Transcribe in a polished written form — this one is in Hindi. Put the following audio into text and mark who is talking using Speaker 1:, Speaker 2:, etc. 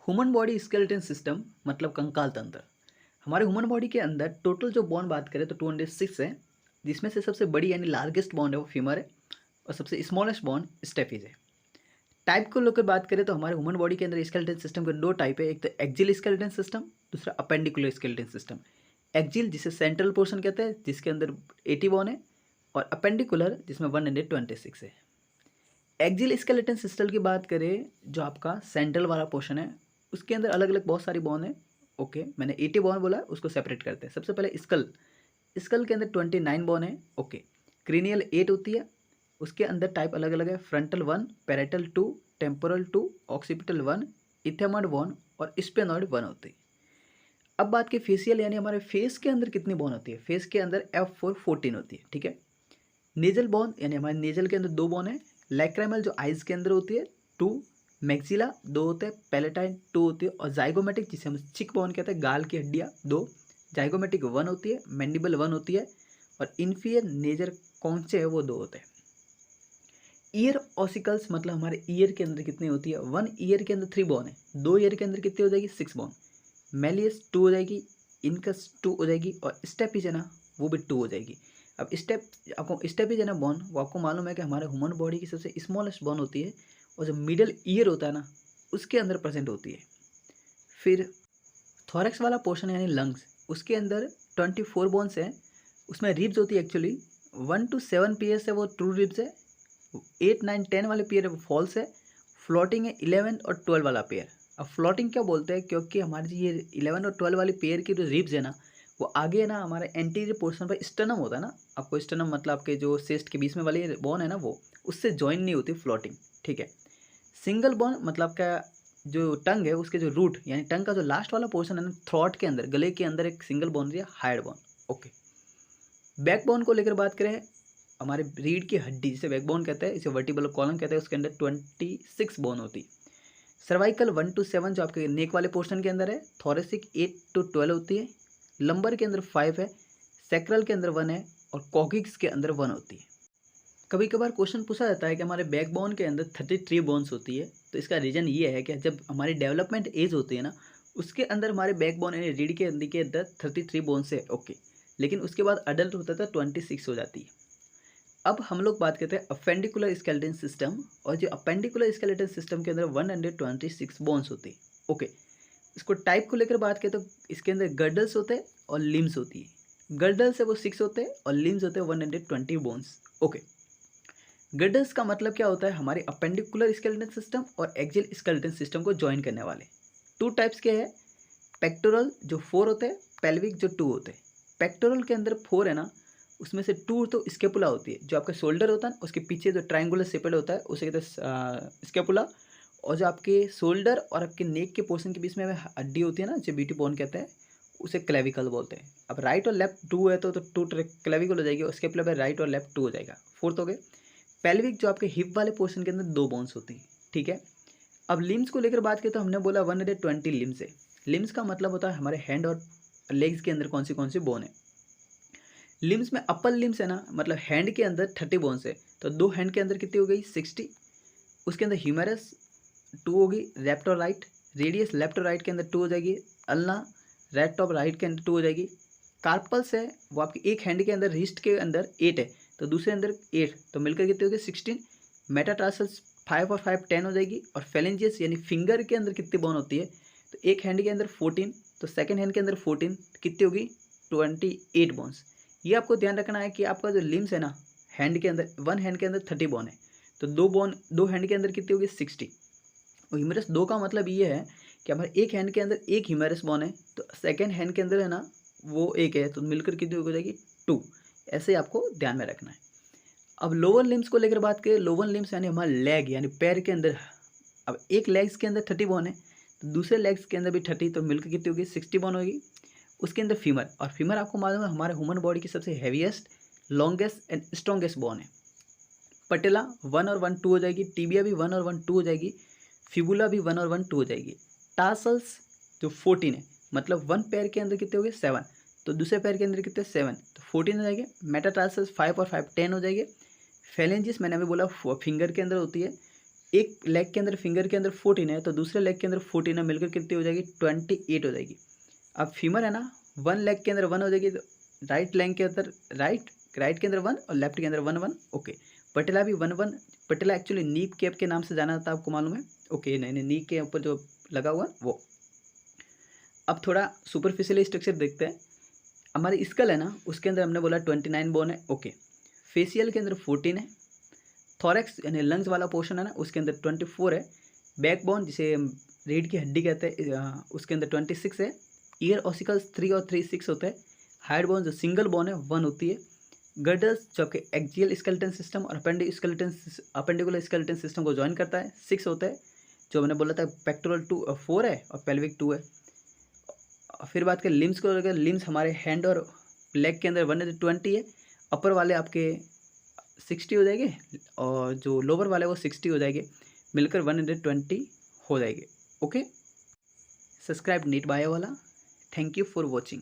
Speaker 1: ह्यूमन बॉडी स्केलेटन सिस्टम मतलब कंकाल तंत्र। हमारे ह्यूमन बॉडी के अंदर टोटल जो बॉन्ड बात करें तो 206 है, जिसमें से सबसे बड़ी यानी लार्जेस्ट बॉन्ड है वो फीमर है और सबसे स्मॉलेस्ट बॉन्ड स्टेफिज है। टाइप को लेकर बात करें तो हमारे ह्यूमन बॉडी के अंदर स्केलेटन सिस्टम के दो टाइप है, एक तो एक्जिल स्केलेटन सिस्टम, दूसरा अपेंडिकुलर स्केलेटन सिस्टम। एक्जिल जिसे सेंट्रल पोर्शन कहते हैं जिसके अंदर 80 बॉन्ड है, और अपेंडिकुलर जिसमें 126 है। एक्जिल स्केलेटन सिस्टम की बात करें जो आपका सेंट्रल वाला पोर्शन है उसके अंदर अलग अलग बहुत सारी बॉन्ड है। ओके, मैंने 80 बॉन्ड बोला, उसको सेपरेट करते हैं। सबसे पहले स्कल, स्कल के अंदर 29 बॉन्ड है। ओके, क्रीनियल 8 होती है, उसके अंदर टाइप अलग अलग है, फ्रंटल 1, पैरेटल 2, टेम्पोरल 2, ऑक्सीपिटल 1, इथेमॉइड 1 और स्पेनॉइड 1 होती है। अब बात की फेशियल यानी हमारे फेस के अंदर कितनी बॉन्ड होती है। फेस के अंदर F4 14 होती है। ठीक है, नेजल बॉन यानी हमारे नेजल के अंदर 2 बॉन है, लैक्राइमल जो आइज के अंदर होती है 2, मैक्सिला 2 होते हैं, पैलेटाइन 2 होती है, और जाइगोमेटिक जिसे हम चिक बॉन कहते हैं गाल की हड्डियाँ 2, जाइगोमेटिक 1 होती है, मैंडिबल 1 होती है, और इन्फियर नेजर कौनसे है वो 2 होते हैं। ईयर ऑसिकल्स मतलब हमारे ईयर के अंदर कितनी होती है। 1 ईयर के अंदर 3 बॉन है, 2 ईयर के अंदर कितनी हो जाएगी 6 बॉन। मेलियस 2 हो जाएगी, इनकस 2 हो जाएगी, और स्टेपिज है ना वो भी 2 हो जाएगी। अब स्टेपिज है ना बॉन, वो आपको मालूम है कि हमारे ह्यूमन बॉडी की सबसे स्मॉलेस्ट बॉन होती है, और जो मिडल ईयर होता है ना उसके अंदर प्रेजेंट होती है। फिर थोरैक्स वाला पोर्शन यानी लंग्स, उसके अंदर 24 बोन्स हैं, उसमें रिब्स होती है एक्चुअली 1 to 7 पेयर्स है वो ट्रू रिब्स है, 8 9 10 वाले पेयर है वो फॉल्स है, फ्लोटिंग है 11 और 12 वाला पेयर। अब फ्लोटिंग क्या बोलते हैं, क्योंकि हमारी ये 11 और 12 वाले पेयर की जो रिब्स है ना वो आगे है ना हमारे एंटीरियर पोर्शन पर स्टनम होता है ना, आपको स्टनम मतलब आपके जो चेस्ट के बीच में वाली बोन है ना वो उससे ज्वाइन नहीं होती फ्लोटिंग। ठीक है, सिंगल बोन मतलब आपका जो टंग है उसके जो रूट यानी टंग का जो लास्ट वाला पोर्शन है ना थ्रॉट के अंदर गले के अंदर एक सिंगल बोन है हाइड बोन। ओके, बैकबोन को लेकर बात करें, हमारे रीढ़ की हड्डी जिसे बैकबोन कहते हैं, इसे वर्टिब्रल कॉलम कहते हैं, उसके अंदर 26 बोन होती। सर्वाइकल 1 to 7 जो आपके नेक वाले पोर्शन के अंदर है, थोरेसिक 8 to 12 होती है, लंबर के अंदर 5 है, सैक्रल के अंदर 1 है, और कॉकिक्स के अंदर 1 होती है। कभी कभार क्वेश्चन पूछा जाता है कि हमारे बैकबोन के अंदर 33 बोन्स होती है, तो इसका रीज़न ये है कि जब हमारी डेवलपमेंट एज होती है ना उसके अंदर हमारे बैकबोन यानी रीढ़ के अंदर 33 बोन्स है। ओके, लेकिन उसके बाद अडल्ट होता था 26 हो जाती है। अब हम लोग बात करते हैं अपेंडिकुलर स्केलेटन सिस्टम, और जो अपेंडिकुलर स्केलेटन सिस्टम के अंदर 126 बोन्स होती है। ओके, इसको टाइप को लेकर बात करें तो इसके अंदर गर्डल्स होते हैं और लिम्स होती है। गर्डल्स है वो 6 होते हैं और लिम्स होते हैं 120 बोन्स। ओके, गर्डल्स का मतलब क्या होता है, हमारे अपेंडिकुलर स्केलेटन सिस्टम और एक्सियल स्केलेटन सिस्टम को ज्वाइन करने वाले। 2 टाइप्स के हैं, पेक्टोरल जो 4 होते हैं, पेल्विक जो 2 होते हैं। पेक्टोरल के अंदर 4 है ना, उसमें से 2 तो स्केपुला होती है, जो आपका शोल्डर होता है ना उसके पीछे जो ट्रायंगुलर शेपेड होता है उसे कहते हैं स्केपुला, और जो आपके शोल्डर और आपके नेक के पोर्शन के बीच में हड्डी होती है ना जो ब्यूटी बोन कहते हैं उसे क्लेविकल बोलते हैं। अब राइट और लेफ्ट 2 है तो 2 क्लेविकल हो जाएगी, और स्केपुला पे राइट और लेफ्ट 2 हो जाएगा, 4th हो गए। पेल्विक जो आपके हिप वाले पोर्शन के अंदर 2 बोन्स होती है। ठीक है, अब लिम्स को लेकर बात करें तो हमने बोला 120 लिम्स है। लिम्स का मतलब होता है हमारे हैंड और लेग्स के अंदर कौन सी बोन है। लिम्स में अपर लिम्स है ना, मतलब हैंड के अंदर 30 बोन्स है, तो 2 हैंड के अंदर कितनी हो गई 60। उसके अंदर ह्यूमेरस 2 होगी, लेफ्ट और राइट, रेडियस लेफ्ट और राइट के अंदर 2 हो जाएगी, अल्ना लेफ्ट और राइट के अंदर 2 हो जाएगी। कार्पल्स है वो आपकी एक हैंड के अंदर रिस्ट के अंदर 8 है, तो दूसरे अंदर 8, तो मिलकर कितनी होगी 16। मेटाटार्सल्स 5 और 5 10 हो जाएगी, और फेलेंजियस यानी फिंगर के अंदर कितनी बोन होती है, तो एक हैंड के अंदर 14, तो सेकेंड हैंड के अंदर 14, कितनी होगी 28 बोन्स। ये आपको ध्यान रखना है कि आपका जो लिम्स है ना हैंड के अंदर, 1 हैंड के अंदर 30 बोन है, तो 2 हैंड के अंदर कितनी होगी 60। और ह्यूमेरस 2 का मतलब ये है कि हमारे एक हैंड के अंदर एक ह्यूमेरस बोन है, तो सेकेंड हैंड के अंदर है ना वो एक है, तो मिलकर कितनी हो जाएगी 2। ऐसे आपको ध्यान में रखना है। अब लोअर लिम्स को लेकर बात करें, लोअर लिम्स यानी हमारा लेग यानी पैर के अंदर, अब एक लेग्स के अंदर 30 बोन है, तो दूसरे लेग्स के अंदर भी 30, तो मिलकर कितनी होगी 60 बोन होगी। उसके अंदर फीमर, और फीमर आपको मालूम है हमारे ह्यूमन बॉडी की सबसे heaviest, longest and strongest bone है। पटेला 1 और 1 2 हो जाएगी, टीबिया भी 1 और 1 2 हो जाएगी, फिबुला भी 1 और 1 2 हो जाएगी। टार्सल्स जो 14 है, मतलब 1 पैर के अंदर कितने हो गए 7, तो दूसरे पैर के अंदर कितने 7, तो 14 हो जाएंगे। मेटाटार्सल्स 5 और 5 10 हो जाएंगे। फेलेंजिस मैंने अभी बोला फिंगर के अंदर होती है, एक लेग के अंदर फिंगर के अंदर 14 है तो दूसरे लेग के अंदर 14 है, मिलकर कितनी हो जाएगी 28 हो जाएगी। अब फीमर है ना, वन लेग के अंदर 1 हो जाएगी, तो राइट लेग के अंदर राइट के अंदर 1 और लेफ्ट के अंदर 1 1 ओके। पटेला भी 1 1, पटेला एक्चुअली नी कैप के नाम से जाना जाता है, आपको मालूम है? ओके, नहीं नी के ऊपर जो लगा हुआ वो। अब थोड़ा सुपरफिशियल स्ट्रक्चर देखते हैं। हमारी स्कल है ना, उसके अंदर हमने बोला 29 बोन है, ओके। फेशियल के अंदर 14 है, थॉरेक्स यानी लंग्स वाला पोर्शन है ना, उसके अंदर 24 है। बैक बोन जिसे रीढ़ की हड्डी कहते हैं, उसके अंदर 26 है। ईयर ऑसिकल्स 3 और 3 6 होते हैं। हाइड बोन जो सिंगल बोन है 1 होती है। गर्डल्स जो आपके एक्जियल स्केलेटन सिस्टम और अपेंडिकुलर स्केलेटन सिस्टम को ज्वाइन करता है 6 होता है। जो मैंने बोला था पेक्टोरल 4 है और पेल्विक 2 है। फिर बात करें लिम्स को, अगर लिम्स हमारे हैंड और लेग के अंदर 120 है। अपर वाले आपके 60 हो जाएंगे और जो लोअर वाले वो 60 हो जाएंगे, मिलकर 120 हो जाएंगे। ओके, सब्सक्राइब नीट बायो वाला। Thank you for watching.